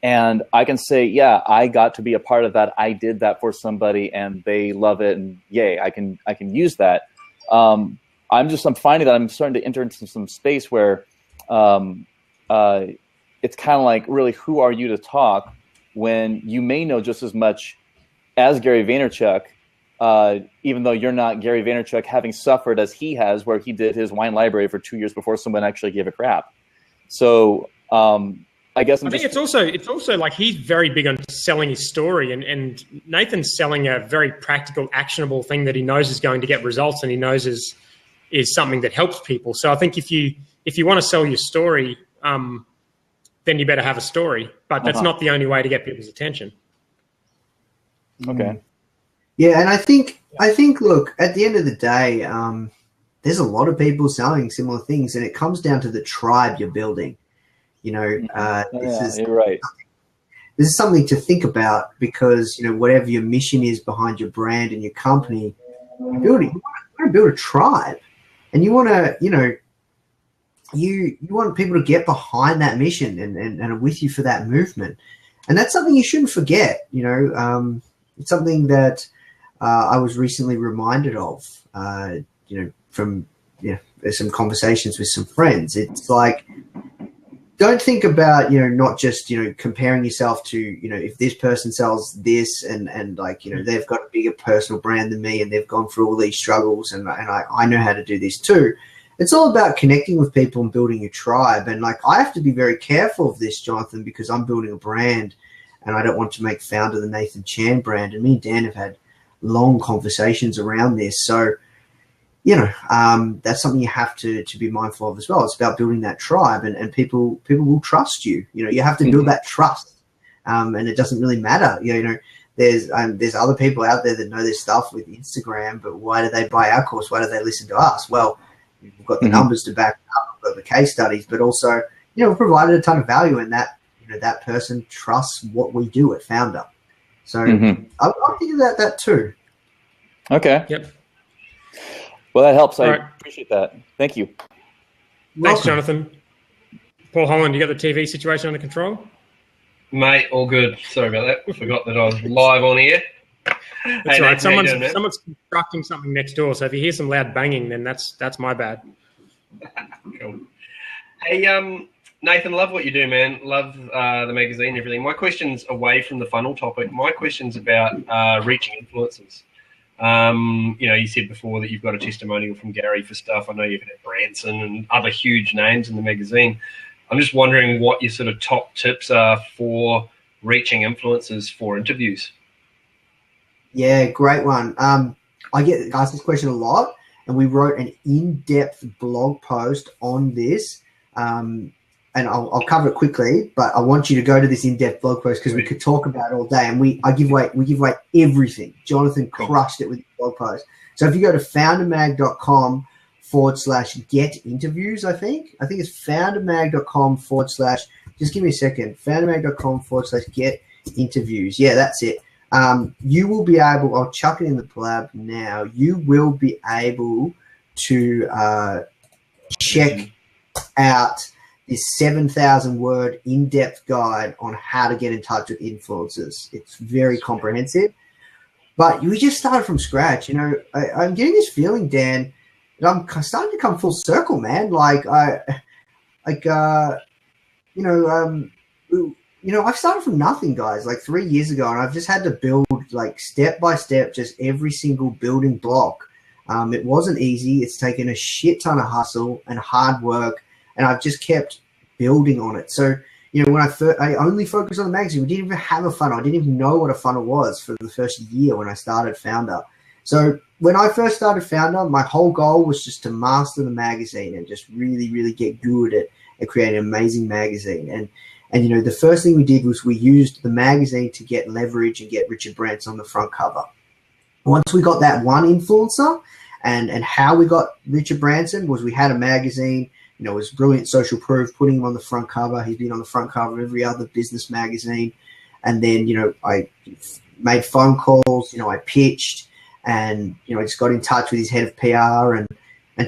And I can say, yeah, I got to be a part of that. I did that for somebody and they love it, and yay, I can use that. I'm finding that I'm starting to enter into some space where it's kind of like, really, who are you to talk when you may know just as much as Gary Vaynerchuk, even though you're not Gary Vaynerchuk, having suffered as he has, where he did his wine library for 2 years before someone actually gave a crap. So I guess I think it's also like he's very big on selling his story, and Nathan's selling a very practical, actionable thing that he knows is going to get results, and he knows is something that helps people. So I think if you want to sell your story, then you better have a story. But that's not the only way to get people's attention. Okay. Yeah, and I think look, at the end of the day, there's a lot of people selling similar things, and it comes down to the tribe you're building. You know, you're right. This is something to think about, because, you know, whatever your mission is behind your brand and your company, you want to build a tribe, and you want to, you know, you want people to get behind that mission and are with you for that movement. And that's something you shouldn't forget. You know, it's something that I was recently reminded of, you know, from some conversations with some friends. It's like, don't think about, you know, not just, you know, comparing yourself to, you know, if this person sells this and like, you know, they've got a bigger personal brand than me and they've gone through all these struggles and I know how to do this too. It's all about connecting with people and building a tribe. And like, I have to be very careful of this, Jonathan, because I'm building a brand and I don't want to make Foundr the Nathan Chan brand. And me and Dan have had long conversations around this. So, you know, that's something you have to be mindful of as well. It's about building that tribe, and people will trust you. You know, you have to build that trust, and it doesn't really matter. You know, there's other people out there that know this stuff with Instagram, but why do they buy our course? Why do they listen to us? Well, we've got the numbers to back up, we've got the case studies, but also, you know, we've provided a ton of value, and that, you know, that person trusts what we do at Foundr. So I'll think about that too. Okay. Yep. Well, that helps. All I right. appreciate that. Thank you. Thanks, Jonathan. Paul Holland, you got the TV situation under control? Mate, all good. Sorry about that. Forgot that I was live on here. That's right. Someone's constructing something next door, so if you hear some loud banging, then that's my bad. Cool. Hey, Nathan, love what you do, man. Love the magazine and everything. My question's away from the funnel topic. My question's about reaching influencers. You know, you said before that you've got a testimonial from Gary for stuff. I know you've had Branson and other huge names in the magazine. I'm just wondering what your sort of top tips are for reaching influencers for interviews. Yeah, great one. I get asked this question a lot, and we wrote an in-depth blog post on this. and I'll cover it quickly, but I want you to go to this in-depth blog post because we could talk about it all day. And we give away everything. Jonathan crushed it with the blog post. So if you go to foundrmag.com/get interviews, I think it's foundrmag.com/ just give me a second, foundrmag.com/get interviews. Yeah, that's it. You will be able, I'll chuck it in the blab now. You will be able to check out this 7,000 word in-depth guide on how to get in touch with influencers. It's very comprehensive, but we just started from scratch. I'm getting this feeling, Dan, that I'm starting to come full circle, man. I've started from nothing, guys, like 3 years ago, and I've just had to build like step by step, just every single building block. It wasn't easy. It's taken a shit ton of hustle and hard work, and I've just kept building on it. So, when I only focused on the magazine, we didn't even have a funnel. I didn't even know what a funnel was for the first year when I started Foundr. So when I first started Foundr, my whole goal was just to master the magazine and just really, really get good at creating an amazing magazine. And the first thing we did was we used the magazine to get leverage and get Richard Branson on the front cover. Once we got that one influencer, and how we got Richard Branson was we had a magazine. It was brilliant social proof, putting him on the front cover. He's been on the front cover of every other business magazine. And then, I made phone calls, I pitched, and, I just got in touch with his head of PR and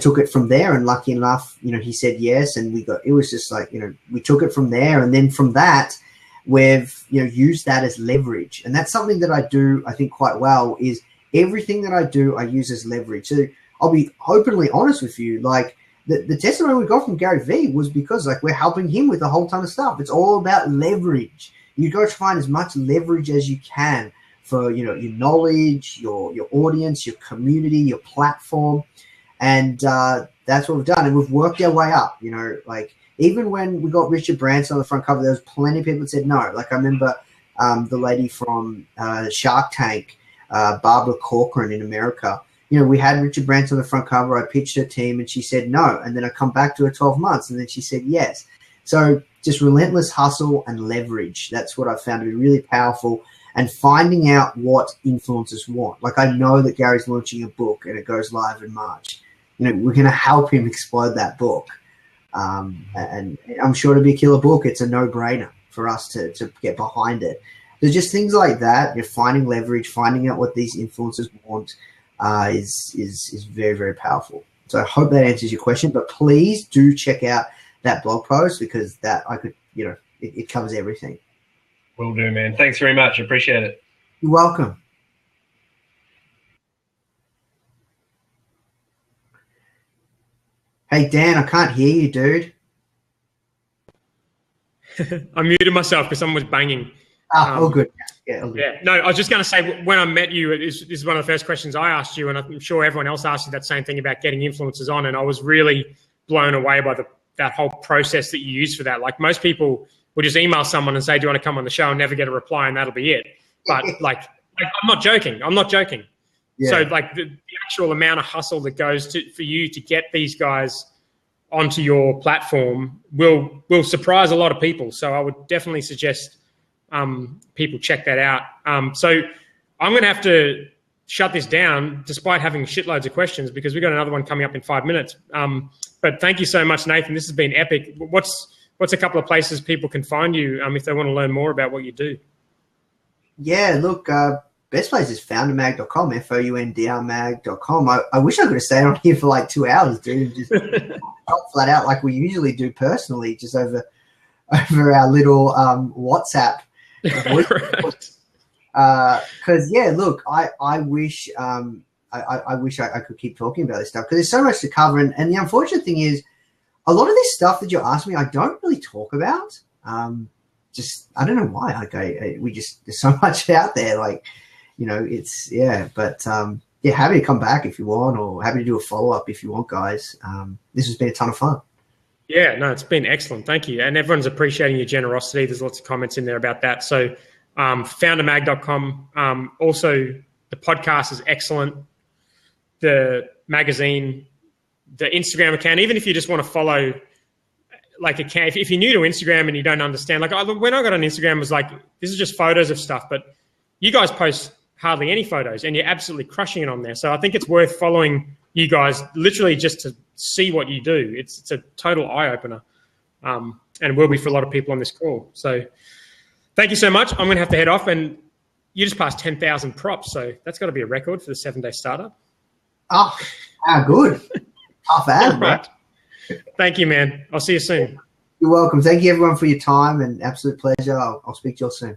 took it from there. And lucky enough, he said yes. And it was just like, we took it from there. And then from that, we've, used that as leverage. And that's something that I do, I think, quite well, is everything that I do, I use as leverage. So I'll be openly honest with you. Like the testimony we got from Gary Vee was because like we're helping him with a whole ton of stuff. It's all about leverage. You got to find as much leverage as you can for, your knowledge, your audience, your community, your platform. And that's what we've done. And we've worked our way up, like even when we got Richard Branson on the front cover, there was plenty of people that said no. Like I remember the lady from Shark Tank, Barbara Corcoran in America. We had Richard Branson on the front cover. I pitched her team and she said no. And then I come back to her 12 months and then she said yes. So just relentless hustle and leverage. That's what I've found to be really powerful. And finding out what influencers want. Like I know that Gary's launching a book and it goes live in March. We're going to help him explode that book. And I'm sure it'll be a killer book. It's a no-brainer for us to get behind it. There's just things like that. You're finding leverage, finding out what these influencers want is very, very powerful. So I hope that answers your question. But please do check out that blog post because it covers everything. Will do, man. Thanks very much. Appreciate it. You're welcome. Hey, Dan, I can't hear you, dude. I muted myself because someone was banging. All good. Yeah, all good. Yeah. No, I was just going to say, when I met you, this is one of the first questions I asked you, and I'm sure everyone else asked you that same thing about getting influencers on, and I was really blown away by that whole process that you use for that. Like most people will just email someone and say, do you want to come on the show, and never get a reply, and that'll be it. But like I'm not joking. Yeah. So like the actual amount of hustle that goes for you to get these guys onto your platform will surprise a lot of people. So I would definitely suggest people check that out. So I'm going to have to shut this down despite having shitloads of questions because we've got another one coming up in 5 minutes. But thank you so much, Nathan. This has been epic. What's a couple of places people can find you if they want to learn more about what you do? Yeah, look, best place is foundrmag.com, foundrmag.com. I wish I could have stayed on here for like 2 hours, dude. Just flat out like we usually do personally, just over our little WhatsApp. Because look, I wish I wish I could keep talking about this stuff because there's so much to cover. And the unfortunate thing is, a lot of this stuff that you're asking me, I don't really talk about. Just I don't know why. Like there's so much out there. Like it's But happy to come back if you want, or happy to do a follow up if you want, guys. This has been a ton of fun. Yeah, no, it's been excellent. Thank you. And everyone's appreciating your generosity. There's lots of comments in there about that. So foundrmag.com. Also, the podcast is excellent. The magazine, the Instagram account, even if you just want to follow like if you're new to Instagram and you don't understand, like when I got on Instagram, it was like, this is just photos of stuff, but you guys post hardly any photos and you're absolutely crushing it on there. So I think it's worth following you guys literally just to see what you do. It's a total eye opener, and will be for a lot of people on this call. So thank you so much. I'm going to have to head off, and you just passed 10,000 props. So that's got to be a record for the 7-day startup. Oh, good. Half ad, right. Thank you, man. I'll see you soon. You're welcome. Thank you, everyone, for your time, and absolute pleasure. I'll speak to you all soon.